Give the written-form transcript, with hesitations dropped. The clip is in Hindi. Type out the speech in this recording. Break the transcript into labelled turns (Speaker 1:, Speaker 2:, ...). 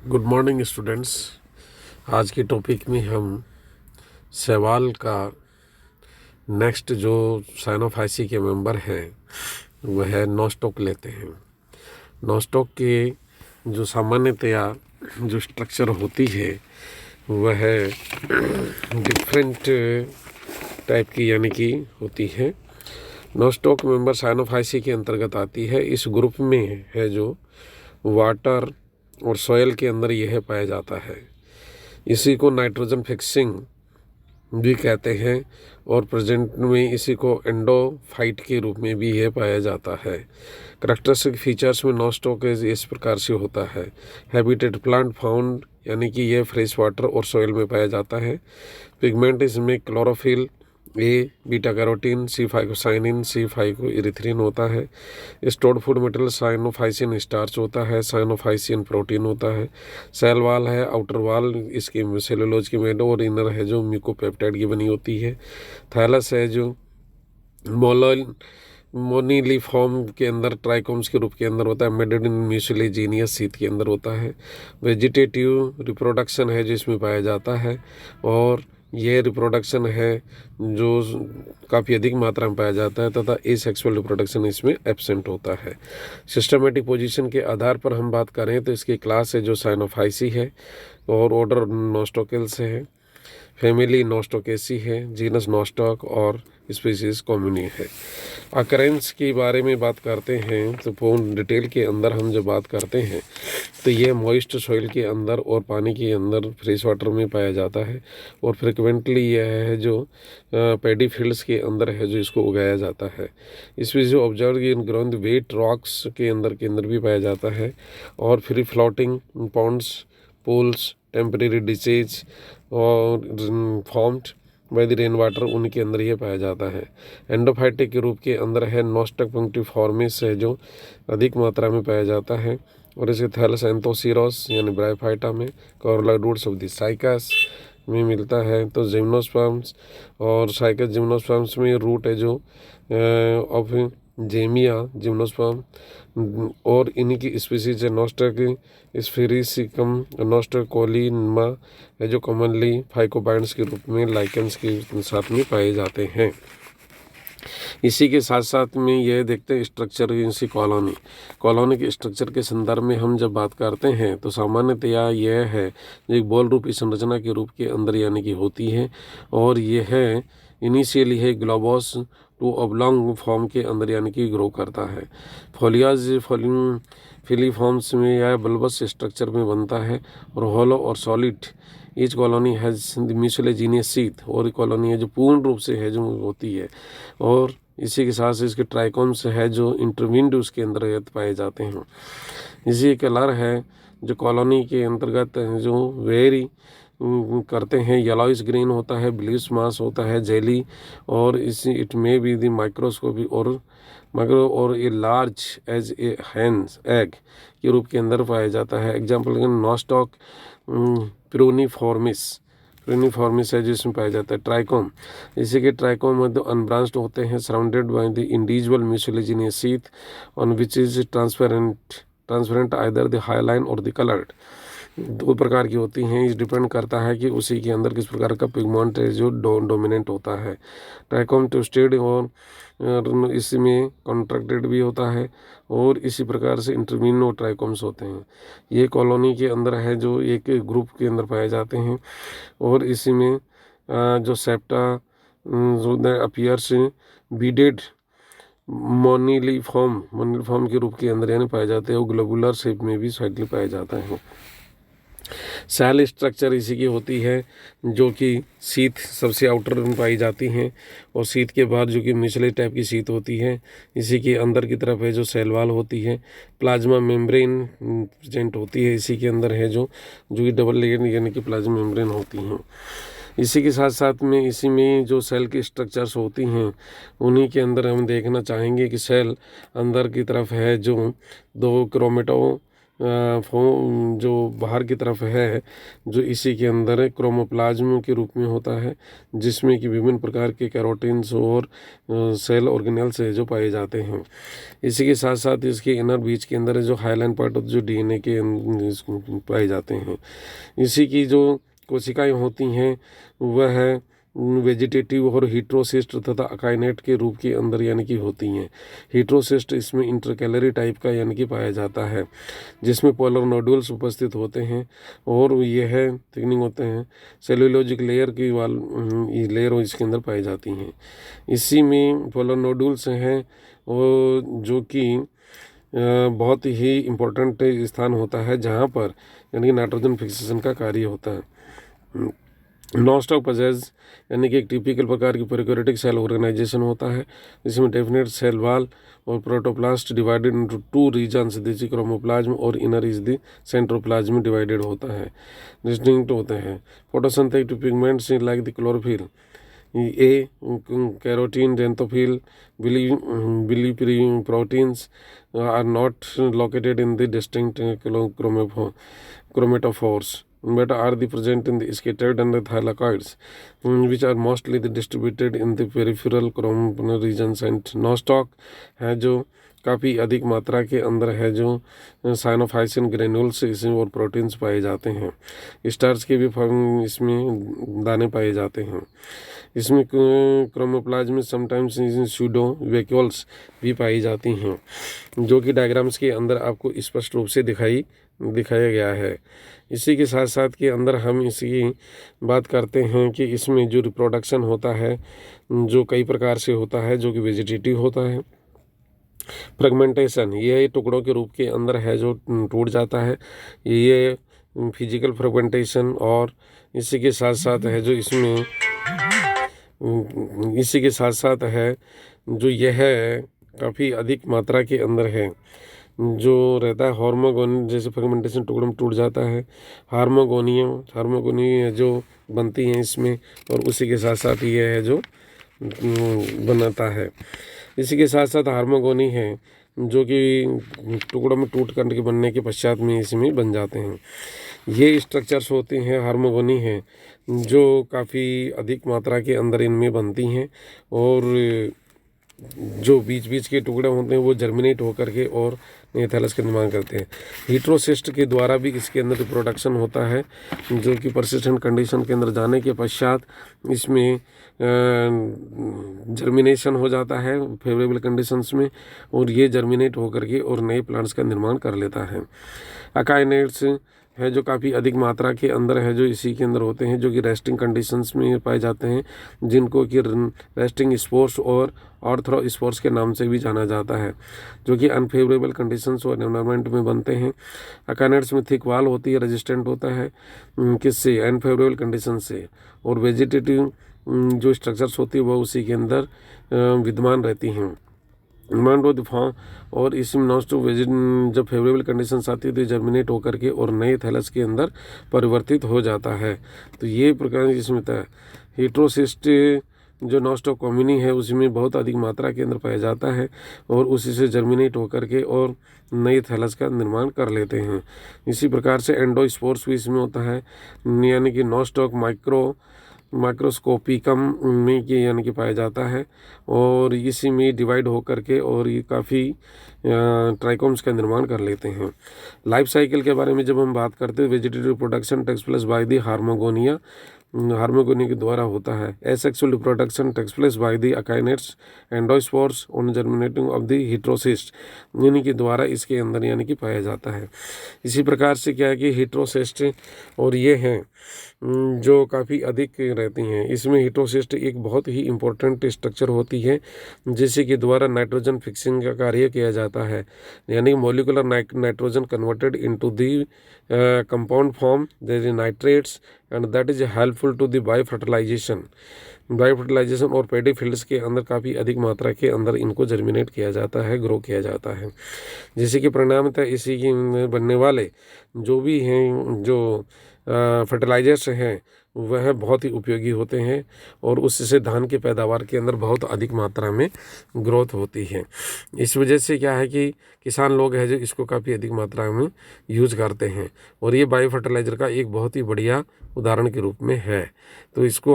Speaker 1: Good morning students. आज के टॉपिक में हम सवाल का नेक्स्ट जो साइनोफाइसी के मेंबर हैं वह नॉस्टॉक लेते हैं। नॉस्टॉक के जो सामान्यतया जो स्ट्रक्चर होती है वह डिफरेंट टाइप की यानी कि होती है। नॉस्टॉक मेंबर साइनोफाइसी के अंतर्गत आती है। इस ग्रुप में है जो वाटर और सॉयल के अंदर यह पाया जाता है। इसी को नाइट्रोजन फिक्सिंग भी कहते हैं और प्रेजेंट में इसी को एंडोफाइट के रूप में भी यह पाया जाता है। करेक्टरिस्टिक फीचर्स में नॉस्टॉक इस प्रकार से होता है। हैबिटेट प्लांट फाउंड यानी कि यह फ्रेश वाटर और सॉइल में पाया जाता है। पिगमेंट इसमें chlorophyll, A beta carotene, C5 C5 erythrin होता है। Stored food material cyanophycin starch होता है, साइनोफाइसिन प्रोटीन होता है। सेल वाल है, आउटर वाल इसकी सेलुलोज की मेड और इनर है जो म्यूकोपेप्टाइड की बनी होती है। थैलस है जो मोनीलिफॉर्म के अंदर ट्राइकोम्स के रूप के अंदर होता है। मेडेड इन म्यूसिलेजीनियस सीथ के अंदर होता है। वेजिटेटिव रिप्रोडक्शन है जो इसमें पाया जाता है और ये रिप्रोडक्शन है जो काफ़ी अधिक मात्रा में पाया जाता है तथा एसेक्सुअल रिप्रोडक्शन इसमें एब्सेंट होता है। सिस्टमेटिक पोजीशन के आधार पर हम बात करें तो इसकी क्लास है जो साइनोफाइसी है और ऑर्डर नॉस्टॉकेल्स है, फैमिली नॉस्टोकेसी है, जीनस नॉस्टॉक और स्पीसीज कॉम्युनी है। अकरेंस के बारे में बात करते हैं तो पूर्ण डिटेल के अंदर हम जब बात करते हैं तो यह मॉइस्ट सॉइल के अंदर और पानी के अंदर फ्रेश वाटर में पाया जाता है और फ्रिक्वेंटली यह है जो पैडी फील्ड्स के अंदर है जो इसको उगाया जाता है। इसमें जो observe in ground wet rocks के अंदर भी पाया जाता है और free floating ponds, pools, temporary ditches और formed by the rain water उनके अंदर ये पाया जाता है। एंडोफाइटिक के रूप के अंदर है नॉस्टॉक पंक्टिफॉर्मिस है जो अधिक मात्रा में पाया जाता है और इसके थैलस एंथोसीरोस यानी ब्रायोफाइटा में, corolla roots of the cycas में मिलता है। तो जिम्नोस्पर्म्स और साइकस जिम्नोस्पर्म्स में रूट है जो ऑफ जेमिया जिम्नोस्पर्म और इन्हीं की स्पीसीज है नॉस्टॉक स्फेरिसिकम, नॉस्टॉक कोलिनमा है जो कॉमनली फाइकोबाइट्स के रूप में लाइकेंस के साथ में पाए जाते हैं। इसी के साथ साथ में यह देखते हैं स्ट्रक्चर इसी कॉलोनी के स्ट्रक्चर के संदर्भ में हम जब बात करते हैं तो सामान्यतया यह है एक बॉल रूपी संरचना के रूप के अंदर यानी कि होती है और यह है इनिशियली है ग्लोबोस टू ऑब्लॉन्ग फॉर्म के अंदर यानी कि ग्रो करता है। फोलियाज फिलीफॉर्म्स में यह बल्बस स्ट्रक्चर में बनता है और हॉलो और solid. Each colony has mucilaginous sheath और कॉलोनी है जो पूर्ण रूप से है जो होती है और इसी के साथ से इसके ट्राइकोम्स है जो इंटरविंड उसके अंदर पाए जाते हैं। इसी कलर है जो कॉलोनी के अंतर्गत जो वेरी करते हैं येलोइश ग्रीन होता है, ब्लूइश मास होता है, जेली और इसी इट में भी दी माइक्रोस्कोपी और माइक्रो और ये large as a hen's egg के रूप के अंदर पाया जाता है। एग्जाम्पल नॉस्टॉक प्यूनिफॉर्मिस है जिसमें पाया जाता है। ट्राइकोम, इसी के ट्राइकोम में अनब्रांच्ड होते हैं surrounded by the individual mucilaginous sheath on which is transparent either the highline और द कलर्ड। दो प्रकार की होती हैं, इस डिपेंड करता है कि उसी के अंदर किस प्रकार का पिगमेंट है जो डोमिनेंट होता है। ट्राइकोम ट्विस्टेड और इसमें कॉन्ट्रैक्टेड भी होता है और इसी प्रकार से इंटरवीनो ट्राइकोम्स होते हैं। ये कॉलोनी के अंदर है जो एक ग्रुप के अंदर पाए जाते हैं और इसी में जो सेप्टा जो अपीयर्स बीडेड मोनिलिफॉर्म के रूप के अंदर यानी पाए जाते हैं और ग्लोबुलर शेप में भी साइडली पाए जाते हैं। सेल स्ट्रक्चर इसी की होती है जो कि सीथ सबसे आउटर में पाई जाती हैं और सीथ के बाद जो कि निचले टाइप की सीथ होती है। इसी के अंदर की तरफ है जो सेल वाल होती है। प्लाज्मा मेम्ब्रेन प्रेजेंट होती है इसी के अंदर है जो कि डबल लेयर यानी कि प्लाज्मा मेम्ब्रेन होती हैं। इसी के साथ साथ में इसी में जो सेल की स्ट्रक्चर्स होती हैं उन्हीं के अंदर हम देखना चाहेंगे कि सेल अंदर की तरफ है जो दो क्रोमेटो जो बाहर की तरफ है, जो इसी के अंदर क्रोमोप्लाज्म के रूप में होता है, जिसमें कि विभिन्न प्रकार के कैरोटीन्स और सेल ऑर्गेनेल्स है जो पाए जाते हैं। इसी के साथ साथ इसके इनर बीच के अंदर जो हाईलाइन पार्ट जो डीएनए के पाए जाते हैं। इसी की जो कोशिकाएं होती हैं वह है वेजिटेटिव और हीट्रोसिस्ट तथा अकाइनेट के रूप के अंदर यानी कि होती हैं। हीट्रोसिस्ट इसमें इंटरकैलरी टाइप का यानी कि पाया जाता है, जिसमें पोलर नोड्यूल्स उपस्थित होते हैं और यह थिकनिंग होते हैं। सेलुलोजिक लेयर की लेयर इसके अंदर पाई जाती हैं। इसी में पोलर नोड्यूल्स हैं और जो कि बहुत ही इम्पोर्टेंट स्थान होता है जहाँ पर यानी कि नाइट्रोजन फिक्सेशन का कार्य होता है। नॉनस्टॉप पजेज यानी कि एक टिपिकल प्रकार की प्रोकैरियोटिक सेल ऑर्गेनाइजेशन होता है, जिसमें डेफिनेट सेल वॉल और protoplast divided into two regions, the chromoplasm और inner is the centroplasm divided होता है, डिस्टिंक्ट होते हैं। Photosynthetic pigments like the chlorophyll A, carotene, xanthophyll, bilirubin proteins are not located in the distinct chromatophores, but are present in the scattered and the thylakoids, which are mostly distributed in the peripheral chromosomal regions. And nostoc है जो काफ़ी अधिक मात्रा के अंदर है, जो साइनोफाइसिन ग्रेन्यूल्स इसमें और प्रोटीन्स पाए जाते हैं। स्टार्च के भी फॉर्म इसमें दाने पाए जाते हैं। इसमें क्रोमोप्लाज्म समटाइम्स सूडो वैक्यूल्स भी पाई जाती हैं, जो कि डायग्राम्स के अंदर आपको स्पष्ट रूप से दिखाया गया है। इसी के साथ साथ के अंदर हम इसकी बात करते हैं कि इसमें जो रिप्रोडक्शन होता है जो कई प्रकार से होता है, जो कि वेजिटेटिव होता है। फ्रेगमेंटेशन ये टुकड़ों के रूप के अंदर है जो टूट जाता है, ये फिजिकल फ्रेगमेंटेशन। और इसी के साथ साथ है जो यह काफ़ी अधिक मात्रा के अंदर है जो रहता है हार्मोगोनी, जैसे फ्रेगमेंटेशन टुकड़ों में टूट जाता है। हार्मोगोनी जो बनती हैं इसमें, और उसी के साथ साथ ये है जो बनाता है। इसी के साथ साथ हार्मोगोनी है जो कि टुकड़ों में टूट करने के बनने के पश्चात में इसमें बन जाते हैं। ये स्ट्रक्चर्स होते हैं हार्मोगोनी है जो काफ़ी अधिक मात्रा के अंदर इनमें बनती हैं, और जो बीच बीच के टुकड़े होते हैं वो जर्मिनेट होकर के और नए थैलस का निर्माण करते हैं। हीट्रोसिस्ट के द्वारा भी इसके अंदर रिप्रोडक्शन होता है, जो कि परसिस्टेंट कंडीशन के अंदर जाने के पश्चात इसमें जर्मिनेशन हो जाता है फेवरेबल कंडीशंस में, और ये जर्मिनेट होकर के और नए प्लांट्स का निर्माण कर लेता है। अकाइनेट्स है जो काफ़ी अधिक मात्रा के अंदर है जो इसी के अंदर होते हैं, जो कि रेस्टिंग कंडीशंस में पाए जाते हैं, जिनको कि रेस्टिंग स्पोर्स और ऑर्थ्रो स्पोर्स के नाम से भी जाना जाता है, जो कि अनफेवरेबल कंडीशंस और एनवायरनमेंट में बनते हैं। अकाइनेट्स में थिक वाल होती है, रेजिस्टेंट होता है किससे, अनफेवरेबल कंडीशन से, और वेजिटेटिव जो स्ट्रक्चर्स होती है वह उसी के अंदर विद्यमान रहती हैं। फॉर्म और इसमें नॉस्ट जब फेवरेबल कंडीशंस आती है तो जर्मिनेट होकर के और नए थैलस के अंदर परिवर्तित हो जाता है। तो ये प्रकार इसमें था। हीट्रोसिस्ट जो नॉस्टो कॉम्यूनी है उसमें बहुत अधिक मात्रा के अंदर पाया जाता है, और उसी से जर्मिनेट होकर के और नए थैलस का निर्माण कर लेते हैं। इसी प्रकार से एंडोस्पोर्स भी इसमें होता है, यानी कि नॉस्टॉक माइक्रोस्कोपिकम में ये यानी कि पाया जाता है, और इसी में डिवाइड होकर के और ये काफ़ी ट्राइकोम्स का निर्माण कर लेते हैं। लाइफ साइकिल के बारे में जब हम बात करते हैं, vegetative production takes place by the hormogonia के द्वारा होता है। Asexual reproduction takes place by the akinetes endospores on germinating of the heterocyst, यानी कि द्वारा इसके अंदर यानी कि पाया जाता है। इसी प्रकार से क्या है कि हीट्रोसिस्ट और ये हैं जो काफ़ी अधिक रहती हैं। इसमें हीट्रोसिस्ट एक बहुत ही इम्पोर्टेंट स्ट्रक्चर होती है, जिसके के द्वारा नाइट्रोजन फिक्सिंग का कार्य किया जाता है, यानी molecular nitrogen converted into the compound form there is nitrates, and that is helpful to the biofertilization और पैडी फील्ड्स के अंदर काफ़ी अधिक मात्रा के अंदर इनको जर्मिनेट किया जाता है, ग्रो किया जाता है, जिससे कि परिणामतः इसी की बनने वाले जो भी हैं जो फर्टिलाइजर्स हैं वह बहुत ही उपयोगी होते हैं और उससे धान की पैदावार के अंदर बहुत अधिक मात्रा में ग्रोथ होती है। इस वजह से क्या है कि किसान लोग हैं जो इसको काफ़ी अधिक मात्रा में यूज करते हैं और ये बायो फर्टिलाइज़र का एक बहुत ही बढ़िया उदाहरण के रूप में है। तो इसको